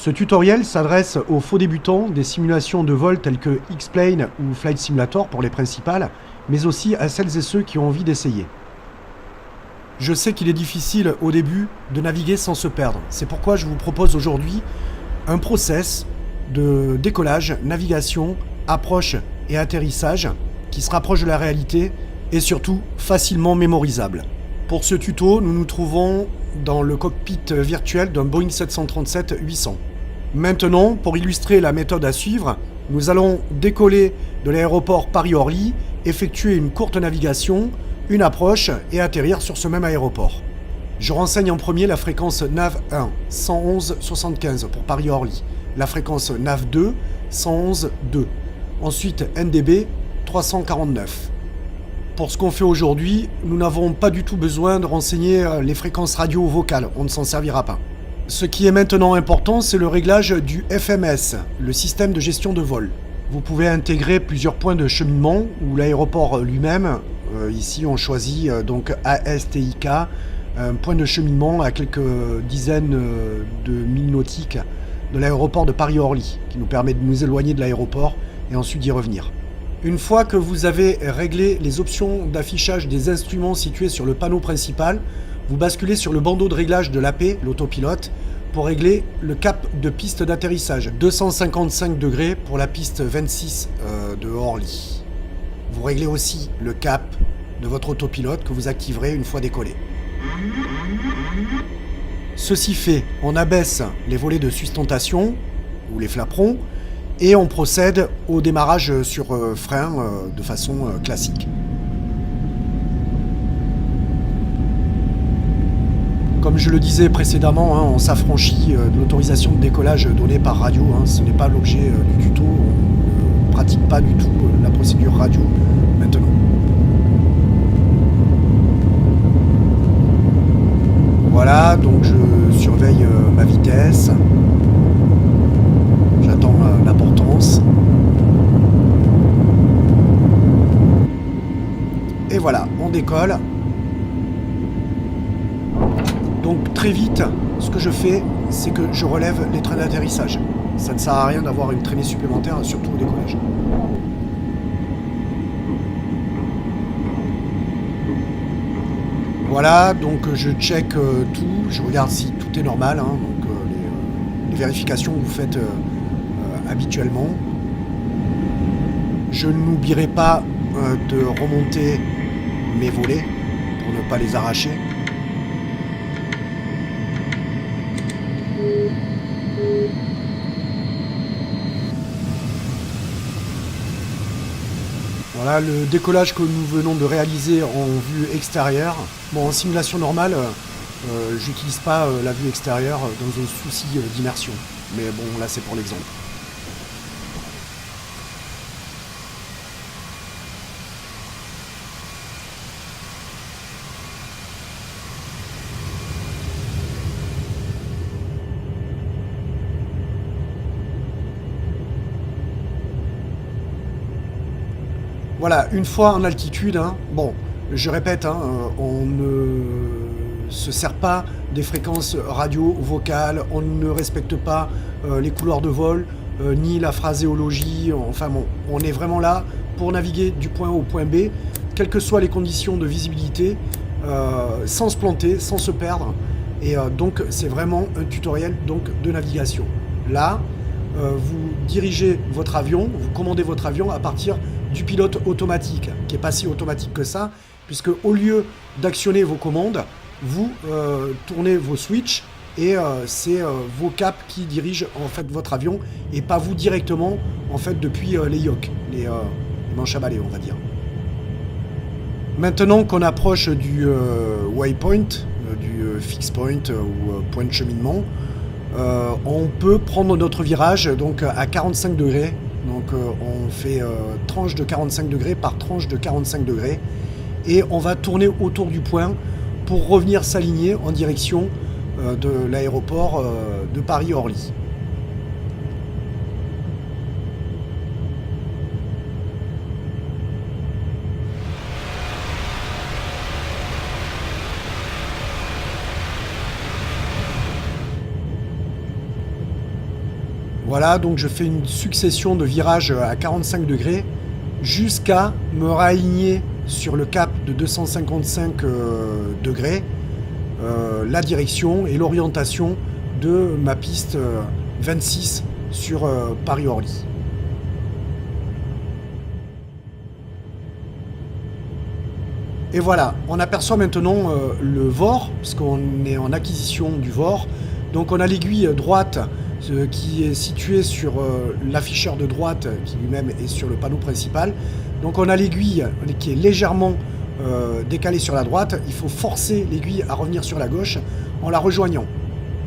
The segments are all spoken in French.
Ce tutoriel s'adresse aux faux débutants des simulations de vol telles que X-Plane ou Flight Simulator pour les principales, mais aussi à celles et ceux qui ont envie d'essayer. Je sais qu'il est difficile au début de naviguer sans se perdre. C'est pourquoi je vous propose aujourd'hui un process de décollage, navigation, approche et atterrissage qui se rapproche de la réalité et surtout facilement mémorisable. Pour ce tuto, nous nous trouvons dans le cockpit virtuel d'un Boeing 737-800. Maintenant, pour illustrer la méthode à suivre, nous allons décoller de l'aéroport Paris-Orly, effectuer une courte navigation, une approche et atterrir sur ce même aéroport. Je renseigne en premier la fréquence NAV 1, 111.75 pour Paris-Orly, la fréquence NAV 2, 111.2, ensuite NDB 349. Pour ce qu'on fait aujourd'hui, nous n'avons pas du tout besoin de renseigner les fréquences radio ou vocales, on ne s'en servira pas. Ce qui est maintenant important, c'est le réglage du FMS, le système de gestion de vol. Vous pouvez intégrer plusieurs points de cheminement ou l'aéroport lui-même. Ici, on choisit donc ASTIK, un point de cheminement à quelques dizaines de milles nautiques de l'aéroport de Paris-Orly, qui nous permet de nous éloigner de l'aéroport et ensuite d'y revenir. Une fois que vous avez réglé les options d'affichage des instruments situés sur le panneau principal, vous basculez sur le bandeau de réglage de l'AP, l'autopilote, pour régler le cap de piste d'atterrissage, 255 degrés pour la piste 26 de Orly. Vous réglez aussi le cap de votre autopilote que vous activerez une fois décollé. Ceci fait, on abaisse les volets de sustentation, ou les flaperons, et on procède au démarrage sur frein de façon classique. Comme je le disais précédemment, on s'affranchit de l'autorisation de décollage donnée par radio. Ce n'est pas l'objet du tuto. On ne pratique pas du tout la procédure radio maintenant. Voilà, donc je surveille ma vitesse. J'attends la portance. Et voilà, on décolle. Donc très vite, ce que je fais, c'est que je relève les trains d'atterrissage. Ça ne sert à rien d'avoir une traînée supplémentaire, surtout au décollage. Voilà, donc je check tout, je regarde si tout est normal, donc les vérifications que vous faites habituellement. Je n'oublierai pas de remonter mes volets pour ne pas les arracher. Voilà le décollage que nous venons de réaliser en vue extérieure. Bon, en simulation normale, j'utilise pas la vue extérieure dans un souci d'immersion. Mais bon, là c'est pour l'exemple. Voilà, une fois en altitude, bon, je répète, on ne se sert pas des fréquences radio ou vocales, on ne respecte pas les couloirs de vol, ni la phraséologie, enfin bon, on est vraiment là pour naviguer du point A au point B, quelles que soient les conditions de visibilité, sans se planter, sans se perdre, et donc c'est vraiment un tutoriel donc, de navigation. Là, vous dirigez votre avion, vous commandez votre avion à partir du pilote automatique, qui n'est pas si automatique que ça, puisque au lieu d'actionner vos commandes, vous tournez vos switches et c'est vos caps qui dirigent en fait votre avion et pas vous directement en fait depuis les yoks, les manches à balai on va dire. Maintenant qu'on approche du waypoint, du fix point ou point de cheminement, on peut prendre notre virage donc à 45 degrés. Donc on fait tranche de 45 degrés par tranche de 45 degrés et on va tourner autour du point pour revenir s'aligner en direction de l'aéroport de Paris-Orly. Voilà, donc je fais une succession de virages à 45 degrés jusqu'à me réaligner sur le cap de 255 degrés, la direction et l'orientation de ma piste 26 sur Paris-Orly. Et voilà, on aperçoit maintenant le VOR, parce qu'on est en acquisition du VOR. Donc on a l'aiguille droite qui est située sur l'afficheur de droite, qui lui-même est sur le panneau principal. Donc on a l'aiguille qui est légèrement décalée sur la droite. Il faut forcer l'aiguille à revenir sur la gauche en la rejoignant.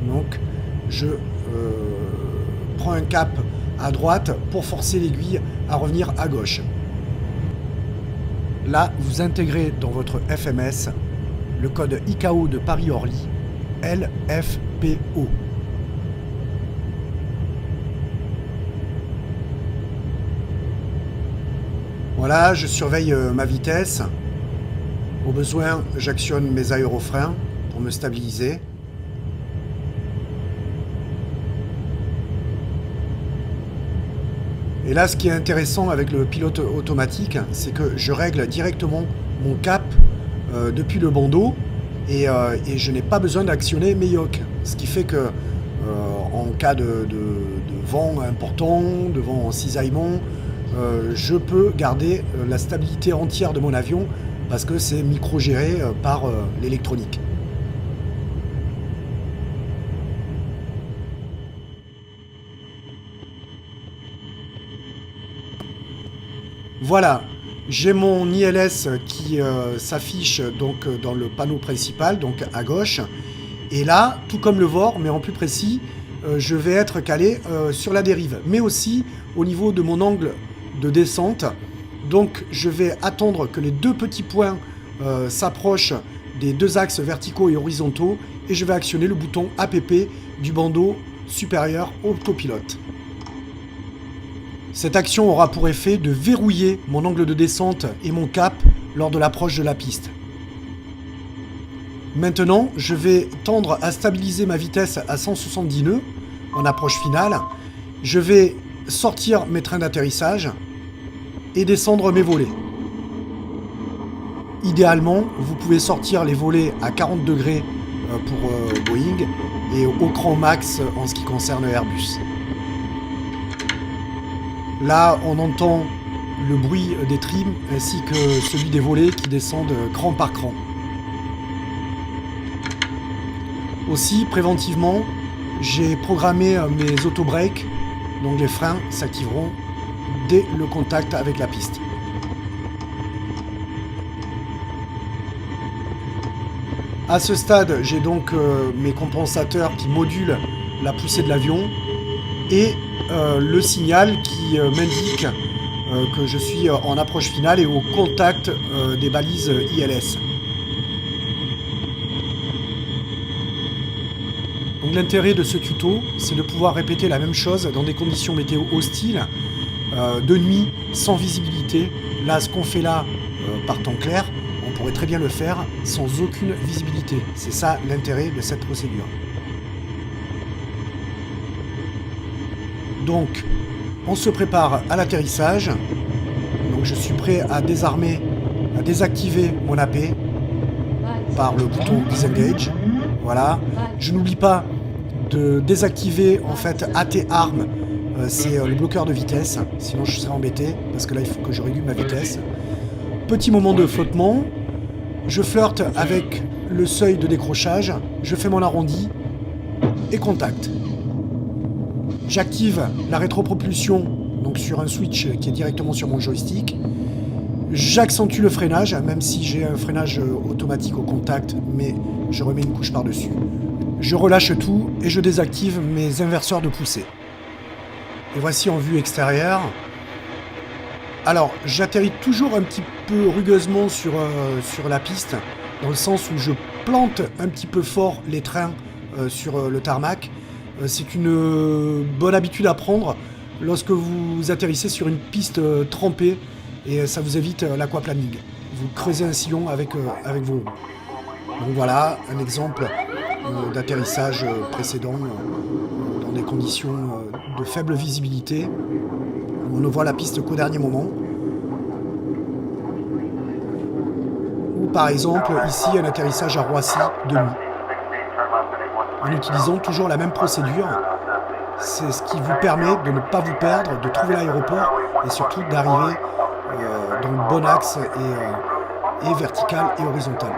Donc je prends un cap à droite pour forcer l'aiguille à revenir à gauche. Là, vous intégrez dans votre FMS le code ICAO de Paris-Orly, LFPO. Voilà, je surveille ma vitesse. Au besoin, j'actionne mes aérofreins pour me stabiliser. Et là, ce qui est intéressant avec le pilote automatique, c'est que je règle directement mon cap depuis le bandeau et je n'ai pas besoin d'actionner mes yocks. Ce qui fait que en cas de vent important, de vent en cisaillement, je peux garder la stabilité entière de mon avion parce que c'est micro-géré par l'électronique. Voilà, j'ai mon ILS qui s'affiche donc dans le panneau principal, donc à gauche. Et là, tout comme le VOR, mais en plus précis, je vais être calé sur la dérive, mais aussi au niveau de mon angle de descente. Donc je vais attendre que les deux petits points s'approchent des deux axes verticaux et horizontaux et je vais actionner le bouton APP du bandeau supérieur autopilote. Cette action aura pour effet de verrouiller mon angle de descente et mon cap lors de l'approche de la piste. Maintenant, je vais tendre à stabiliser ma vitesse à 170 nœuds en approche finale. Je vais sortir mes trains d'atterrissage et descendre mes volets. Idéalement, vous pouvez sortir les volets à 40 degrés pour Boeing et au cran max en ce qui concerne Airbus. Là, on entend le bruit des trims ainsi que celui des volets qui descendent cran par cran. Aussi, préventivement, j'ai programmé mes auto-breaks, donc les freins s'activeront dès le contact avec la piste. À ce stade, j'ai donc mes compensateurs qui modulent la poussée de l'avion et le signal qui m'indique que je suis en approche finale et au contact des balises ILS. Donc l'intérêt de ce tuto, c'est de pouvoir répéter la même chose dans des conditions météo hostiles, de nuit, sans visibilité. Là, ce qu'on fait là, par temps clair, on pourrait très bien le faire sans aucune visibilité. C'est ça l'intérêt de cette procédure. Donc, on se prépare à l'atterrissage. Donc, je suis prêt à désarmer, à désactiver mon AP par le bouton Disengage. Voilà. Je n'oublie pas de désactiver en fait AT Arm, c'est le bloqueur de vitesse. Sinon, je serai embêté parce que là, il faut que je régule ma vitesse. Petit moment de flottement. Je flirte avec le seuil de décrochage. Je fais mon arrondi et contact. J'active la rétropropulsion donc sur un switch qui est directement sur mon joystick. J'accentue le freinage, même si j'ai un freinage automatique au contact, mais je remets une couche par-dessus. Je relâche tout et je désactive mes inverseurs de poussée. Et voici en vue extérieure. Alors, j'atterris toujours un petit peu rugueusement sur la piste, dans le sens où je plante un petit peu fort les trains sur le tarmac. C'est une bonne habitude à prendre lorsque vous atterrissez sur une piste trempée et ça vous évite l'aquaplaning. Vous creusez un sillon avec vos roues. Donc voilà, un exemple d'atterrissage précédent dans des conditions de faible visibilité, où on ne voit la piste qu'au dernier moment. Ou par exemple, ici, un atterrissage à Roissy de nuit. En utilisant toujours la même procédure, c'est ce qui vous permet de ne pas vous perdre, de trouver l'aéroport et surtout d'arriver dans le bon axe et vertical et horizontal.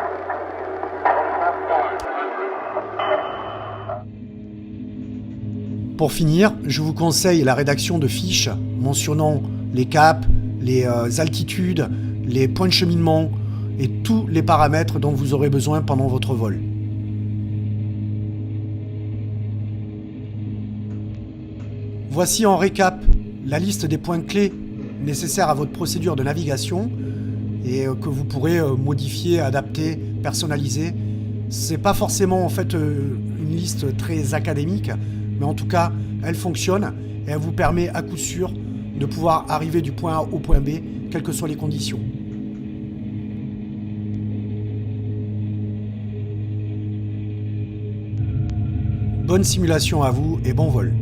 Pour finir, je vous conseille la rédaction de fiches mentionnant les caps, les altitudes, les points de cheminement et tous les paramètres dont vous aurez besoin pendant votre vol. Voici en récap la liste des points clés nécessaires à votre procédure de navigation et que vous pourrez modifier, adapter, personnaliser. C'est pas forcément en fait une liste très académique, mais en tout cas, elle fonctionne et elle vous permet à coup sûr de pouvoir arriver du point A au point B, quelles que soient les conditions. Bonne simulation à vous et bon vol.